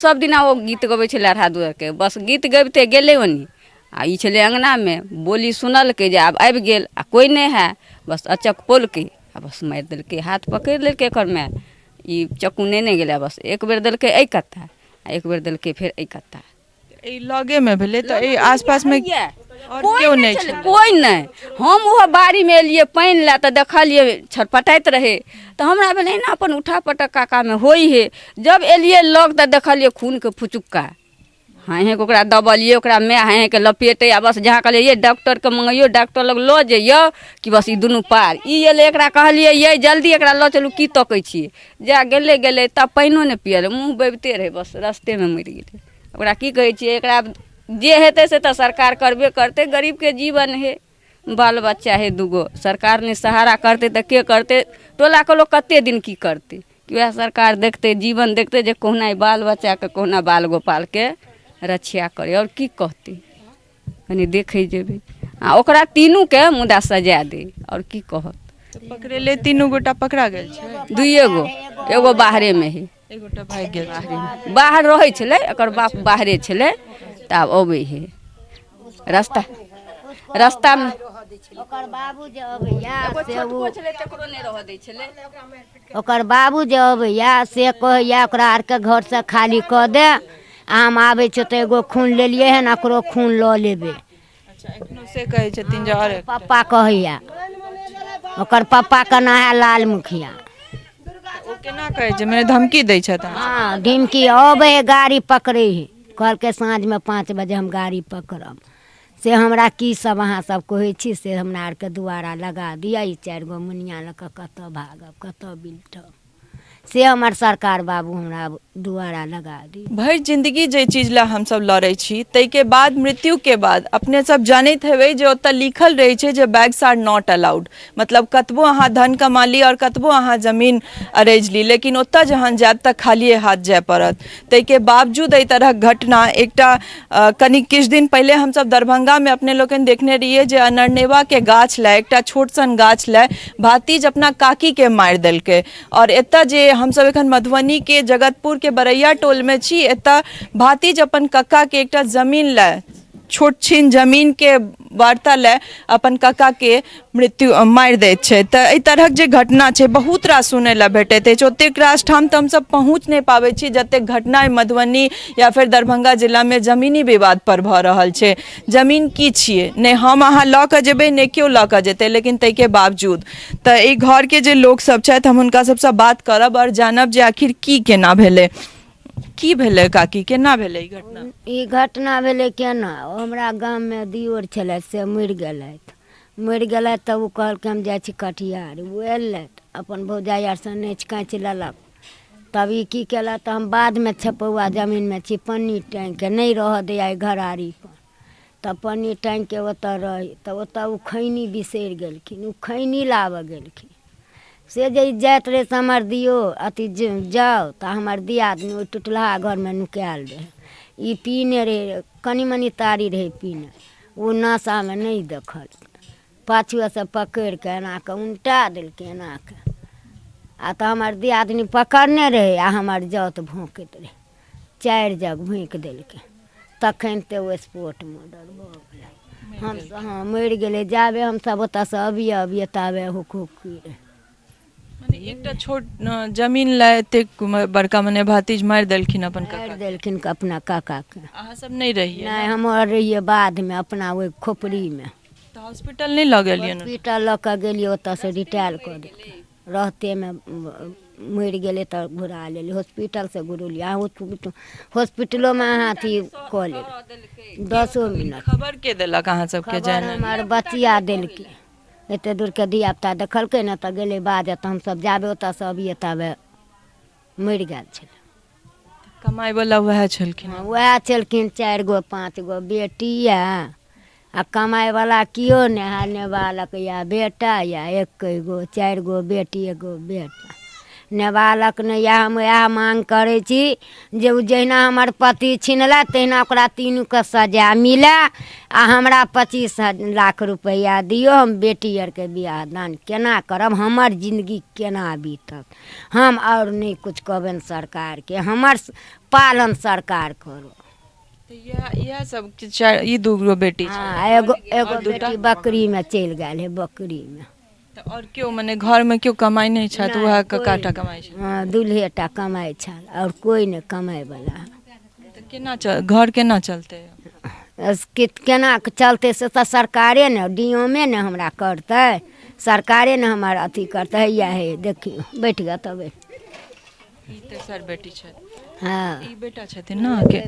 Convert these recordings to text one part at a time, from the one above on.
सब दिना वो गीत गबै छलै अरहा दुआर के, बस गीत गबिते गेलै ओनी आ ई छलै अंगनामे बोली सुनलकै जे आब आबि गेल आ कोइ नहि है, बस अचक पोलकै आ बस मारि देलकै, हाथ पकड़ि लेलकै एकर माय। ई चक्कू नेने गेलै, बस एक बेर देलकै एहि कत्ता आ एक बेर देलकै फेर एहि कत्ता। लगे में भेले तो आसपास में और कोई क्यों नहीं नहीं छलै, छलै? कोई नहीं। हम वह बाड़ी में एलिए पानि ला तऽ देखलिए छटपटाइत रहे, तऽ हमरा भेल एना अपन उठा पटक काका में होई है। जब एलिए लग तऽ देखलिए खून के फुचुक्का, हाँ के ओकरा दबलिए, ओकरा माय हाँ के लपेटे आ बस जहाँ कहलिए ये डॉक्टर के मंगैयो, डॉक्टर लग लऽ जइयो कि बस ई दुनू पार। ई एलै, एकरा कहलिए ये जल्दी एकरा लऽ चलू, की तकै छियै, जा गेलै तब पानिओ नहि पियल, मुँह बबिते रहे, बस रस्ते में मरि गेलै। ओकरा की कहै छियै, एकरा जे हेतै से तऽ सरकार करबे करतै, गरीबके जीवन है, बाल बच्चा है दूगो, सरकार ने सहारा करतै तऽ के करतै, टोला के लोग कते दिन की करतै। वएह सरकार देखतै, जीवन देखतै जे कहुना बाल बच्चाके कहुना बाल गोपालके रक्षा करे, और की कहतै, कनी देखै जेबै आ ओकरा तीनू के मुदा सजा दे, और की कहत। पकड़ेले तीनू गोटा पकड़ा गेल छै? दुइये गो, एगो बाहरे में है, एगोटा भाग गेल छै। बाहर रहै छलै, एकर बाप बाहरे छलै, तऽ आब अबै है रास्ता में। ओकर बाबू जे अबैया से छोटको छलै तकरो नहि रहऽ दै छलै। ओकर बाबू जे अबैया से कहैया ओकरा आरके घर से खाली कऽ दे, हम आबै छियौ तऽ एगो खून लेलियै हन, ओकरो खून लऽ लेबै। अच्छा, एखनो से कहै छथिन जे और पप्पा कहैया, ओकर पप्पा के नाम है लाल मुखिया। ओ केना कहै छै, मने धमकी दै छथि? हाँ धमकी, अबै है गाड़ी पकड़े है, कहलकै साँझ में 5 बजे हम गाड़ी पकड़ब। से हमरा की सब अहाँ सब कहै छी से हमरा आरके दुआरा लगा दिअ, ई 4 गो मुनिया लऽ कऽ कतऽ भागब, कतऽ बिलठब, से हमर सरकार बाबू हमरा दुआरा लगा दी। भरि जिंदगी जे चीज ला हम सब लड़ै छी, तै के बाद मृत्यु के बाद अपने सब जानैत हेबै जे ओतऽ लिखल रहै छै जे बैग्स आर नॉट अलाउड, मतलब कतबो अहाँ धन कमा ली और कतबो अहाँ जमीन अरेज ली, लेकिन ओतऽ जहन जायब तऽ खालिए हाथ जाय पड़त। तै के बावजूद एहि तरहक घटना, एकटा कनि किछु दिन पहिले हम सब दरभंगा में अपने लोकनि देखने रहिए जे अनरनेवा के गाछ ला, एकटा छोट सन गाछ ला भातीज अपना काकी के मारि देलकै। और एतऽ जे हम सब एखन मधुबनी के जगतपुर के बरैया टोल में छी, एतऽ भातीज अपन कक्का के एकटा जमीन ला, छोट छीन जमीन के वार्ता ला अपन कक्का के मृत्यु मारि दैत छै। तऽ एहि तरहक जे घटना छै बहुत रास सुनै ला भेटैत अछि। ओतेक रास ठाम तऽ हमसब पहुँच नहि पाबै छी जतेक घटना मधुबनी या फिर दरभंगा जिला में जमीनी विवाद पर भऽ रहल छै। जमीन की छियै, ने हम अहाँ लऽ कऽ जेबै ने केओ लऽ कऽ जेतै, लेकिन ताहि के बावजूद तऽ ई घर के जे लोक सब छथि, हम हुनका सबसँ बात करब और जानब जे आखिर की केना भेलै। की भेलै काकी, केना भेलै ई घटना? ई घटना भेलै केना, हमरा गाम में दियोर छलै से मरि गेलथि तऽ ओ कहलकै हम जाइ छी कटिहार। ओ एलथि अपन भौजाइ आर से नैच काँच लेलक, तब ई की केलक तऽ हम बाद में छपौआ जमीन में छी, पन्नी टाँगि के नहीं रह दैया घरारी पर, तब पन्नी टाँगि के ओतऽ रही, तऽ ओतऽ ओ खैनी बिसरि गेलखिन, ओ खैनी लाबऽ गेलखिन। से जे जाइत रहे से हमर दियो अथी जाउ तऽ हमर दियादनी ओहि टुटलाहा घर में नुकायल रहे। ई पीने रहे, कनी मनी तारी रहे पीने, ओ नशा में नहीं देखल, पाछुए से पकड़ि के एना के उनटा देलकै एना के, आ तऽ हमर दियादनी पकड़ने रहे आ हमर जाउत भौंकैत रहे, 4 जग भौंक देलकै, तखन ते ओ स्पॉट मर्डर भऽ गेलै। हम हाँ मरि गेलै, जाबे हमसब ओतऽ से अबिये ताबे हुक रहे। माने एकटा छोट जमीन ला एतेक बड़का मने भातीज मारि देलखिन अपन कक्का, मारि देलखिन अपना काका के। अहाँ सब नहीं रहिए? नहीं, हम रहिए बाद में अपना ओहि खोपड़ी में। तऽ हॉस्पिटल नहीं लऽ गेलियै? हॉस्पिटल लऽ कऽ गेलियै, ओतऽ से रिटायर कऽ देलकै, रहते में मरि गेलै तऽ घुरा लेली, हॉस्पिटल से घुरौली। हॉस्पिटलो में अहाँ अथी कऽ लेली 10 मिनट। खबर के देलक अहाँ सबके? खबर हमर बचिया देलकै, एते दूर के धिया पुता देखलकै ने तऽ गेलै बाजे, तऽ हमसब जाबे ओतऽ से अबिये ताबे मरि गेल छलै। कमाई वाला वएह छलखिन? वएह छलखिन, 4 गो 5 गो बेटी या, आ कमाई वाला कियो ने है, ने बालक या बेटा या 1 गो, 4 गो बेटी 1 गो बेटा। नेबालक ने या हम वएह मांग करै छी जे उ जहिना हमर पति छिनला तहिना ओकरा तीनूके सजा मिलै आ हमरा 25 लाख रुपैआ दियौ। हम बेटी आरके बियाह दान केना करब, हमर जिंदगी केना बीतत, हम और नहीं कुछ कहबनि सरकारके, हमर पालन सरकार करो। यह सब ई दूगो बेटी छै। हाँ, एगो बेटी बकरी में चल गए है, बकरी में। तो और क्यों मने घर में क्यों कमाई नहीं छत, वह काटा कमाई छै? हाँ, दूल्हेटा कमाई छल और कोई नहीं कमाई वाला। तो केना घर केना चलते? केना चलते से तो सरकारे ने डीओमे ने हमरा करते, सरकारे ने हमार अथी करते है। या है देखियो बैठ गया तब ई तेसर बेटी छै। हाँ, ई बेटा छथिन ना के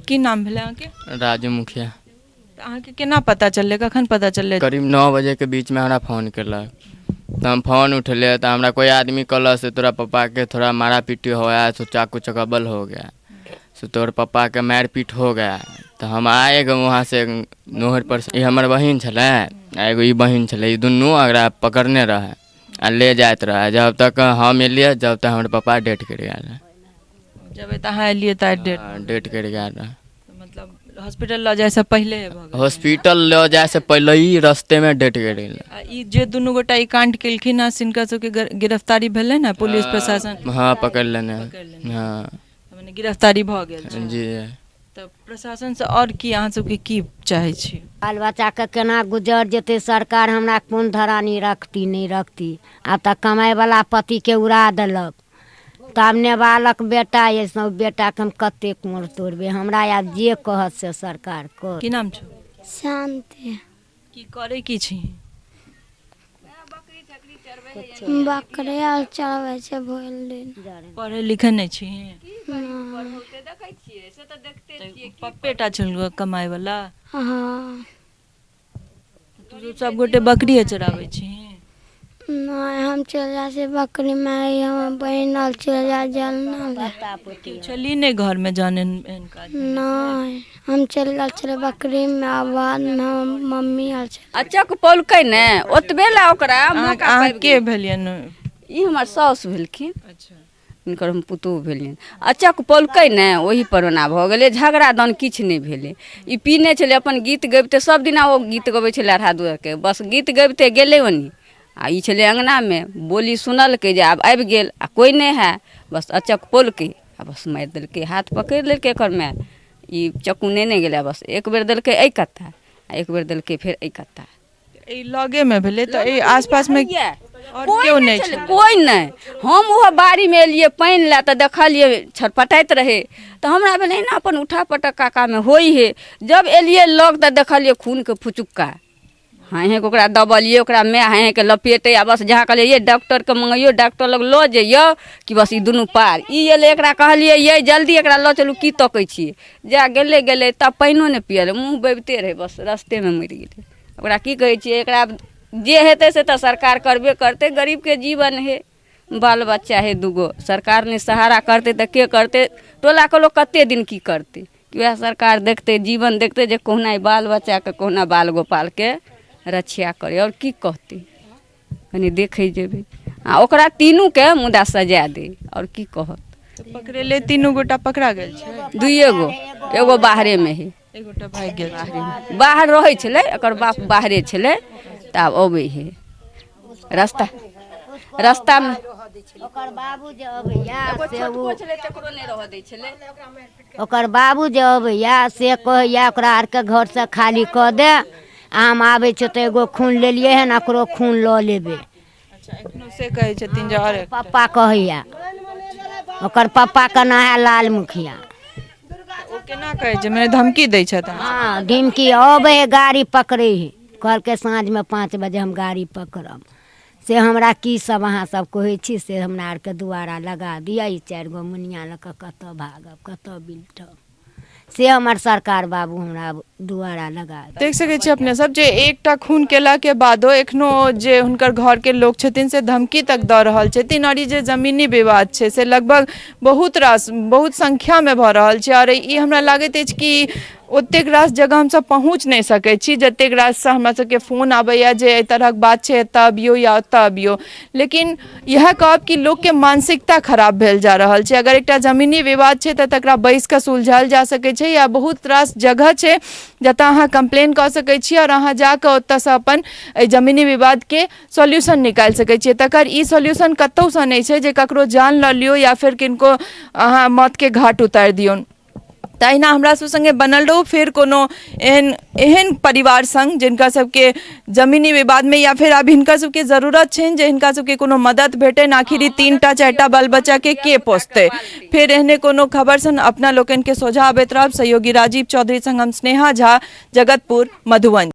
की नाम भेलै अहाँके? राजू मुखिया। अहाँके केना पता चललै, कखन पता चललै? करीब 9 बजे के बीच में हमरा फोन केलक, तो हम फोन उठले तो हमरा कोई आदमी कहल से तोरा पापा के थोड़ा मारा पीटी हो गया, सो चाकू चकबल हो गया, सो तोर पापा के मार पीट हो गया। तो हम आए गए वहाँ से नोहर पर। ये हमार बहन छलै, एगो ई बहन छलै, ई दुनू अगरा पकड़ने रहे आ ले जात रहे। जब तक हम एलिए जब तक हमारे पापा डेट कर गया। जब अहाँ एलिए तऽ डेट कर गया रहे। मतलब हॉस्पिटल लऽ जाए से पहले हॉस्पिटल ले जाए से पहले ही रास्ते में डेट कर गया। ई जे दुनू गोटा ई कांड केलखिन हँ सिनका सबके गिरफ्तारी भेलै ने पुलिस प्रशासन? हाँ, पकड़ लेने। हाँ, मने गिरफ्तारी भऽ गेल छै। जी। तऽ प्रशासन से और की अहाँ सबके की चाहै छी? बाल बच्चाके केना गुजर जेतै, सरकार हमरा कोन धरानी रखती नहीं रखती। आब तऽ कमाई वाला पति के उड़ा देलक, तब नेबालक बेटा ये सब बेटा के हम कते कोर तोड़बे। हमरा आब जे कहत से सरकार कर। की नाम छौ? शांति। की करे की छी? बकरी आर चढ़बै छै भोल दिन। पढ़े लिखे नहीं छी? नहीं। पप्पेटा छल कमाई वाला? हाँ। तू सब गोटे बकरी चराबै छी? नहीं, हम चल जा से बकरी में, हम बहन आर चल जा जलना। चली नहीं घर में जाने इनका? नहीं, हम चल जा चले बकरी में, आवाज में हम मम्मी आर चल। अचक पौलकै ने ओतबे ला ओकरा मौका अहाँ पाबि के गेल। भेलियन? ई हमर साउस भेलखिन, अच्छा। हिनकर हम पुतोह भेलियन। अचक पौलकै ने ओही पर ओना भऽ गेलै, झगड़ा दान किछु नहि भेलै। ई पीने छलै अपन गीत गबिते, सब दिना ओ गीत गबै छलै अढ़ा दुआरके, बस गीत गबिते गेलै ओनी। आ ई छलै अङ्गनामे, बोली सुनलकै जे आब आबि गेल आ कोइ नहि है, बस अचक पौलकै आ बस मारि देलकै, हाथ पकड़ि लेलकै एकर माय। ई चक्कू नेने गेलै, बस एक बेर देलकै एहि कत्ता आ एक बेर देलकै फेर एहि कत्ता। ई लगे में भेलै तऽ ई आसपास में और कोई क्यों नहीं नहीं छलै, छलै? कोई नहीं। हम वह बाड़ी में एलिए पानि ला तऽ देखलिए छटपटाइत रहे, तऽ हमरा भेलै ना अपन उठा पटक काका में होई है। जब एलिए लग तऽ देखलिए खून के फुचुक्का, हाँ के ओकरा दबलिए, ओकरा मैं हाँ के लपेटे आ बस जहाँ कहलिए ये डॉक्टर के मंगैयो, डॉक्टर लग लऽ जइयो कि बस ई दुनू पार। ई एलै एकरा कहलिए ये जल्दी एकरा लऽ चलू, की तकै छियै। जा गेलै तब पानिओ नहि पियल, मुँह बबिते रहे, बस रस्ते में मरि गेलै। ओकरा की कहै छियै, एकरा जे हेतै से तऽ सरकार करबे करतै। गरीब के जीवन है, बाल बच्चा है दूगो, सरकार ने सहारा करतै तऽ के करतै? टोला के लोग कते दिन की करतै? वएह सरकार देखतै, जीवन देखतै जे कहुना बाल बच्चा के कहुना बाल गोपाल के रक्षा करे। और की कहते कनी देखे जेबे आ ओकरा तीनू के मुदा सजा दे। और की कहत? पकड़ेले तीनू गोटा पकड़ा गेल छै? दुइये गो, एगो बाहरे में है, एक गोटा भागि गेल छै। बाहर रहै छलै, एकर बाप बाहरे छलै, तऽ आब अबै है रास्ता में। ओकर बाबू जे अबैया से छोटको छलै तकरो नहि रहऽ दै छलै। ओकर बाबू जे अबैया से कहैया ओकरा आरके घर से खाली कऽ दे, हम आबै छियौ तऽ एगो खून लेलियै हन, ओकरो खून लऽ लेबै। अच्छा, एखनो से कहै छथिन जे और पप्पा कहैया, ओकर पप्पा के नाम है लाल मुखिया। ओ केना कहै छै, मने धमकी दै छथि? हाँ, धमकी अबै है, गाड़ी पकड़े है, कहलकै साँझ में 5 बजे हम गाड़ी पकड़ब। से हमरा की सब अहाँ सब कहै छी से हमरा आरके दुआरा लगा दिया। ई 4 गो मुनिया लऽ कऽ कतऽ भागब, कतऽ बिलटब, से हमर सरकार बाबू हमरा दुआरा लगा दे। देख सकै छी अपने सब जे एकटा खून केला के बादो एखनो जे हुनकर घर के लोग छथिन से धमकी तक दऽ रहल छथिन। और ई जे जमीनी विवाद छै से लगभग बहुत संख्या में भऽ रहल छै। और ई हमरा लागैत अछि कि ओतेक रास जगह हमसब पहुँच नहीं सकै छी जतेक रास से हमरा सबके फोन आबैया जे एहि तरहक बात छै एतऽ अबियौ या ओतऽ अबियौ। लेकिन इएह कहब कि लोकके मानसिकता खराब भेल जा रहल छै। अगर एकटा जमीनी विवाद छै तऽ तकरा बैस कऽ सुलझायल जा सकै छै, या बहुत रास जगह छै जतऽ अहाँ कंप्लेन कऽ सकै छी और अहाँ जाकऽ ओतऽसँ अपन एहि जमीनी विवादके सॉल्यूशन निकालि सकै छियै। तकर ई सॉल्यूशन कतहुसँ नहि छै जे ककरो जान लऽ लियौ या फिर किनको अहाँ मौतके घाट उतारि दियौन। तहिना हमरा सब संगे बनल रहू फिर कोनो एहन परिवार संग जिनका सबके जमीनी विवाद में या फिर अब हिनका सबके जरूरत छनि जे हिनका सबके कोनो मदद भेटनि। आखिर ई 3टा 4टा बाल बच्चा के पोसतै। फिर एहने कोनो खबर सन अपना लोकनि के सोझा आबैत रहब। सहयोगी राजीव चौधरी संग हम स्नेहा झा, जगतपुर, मधुबनी।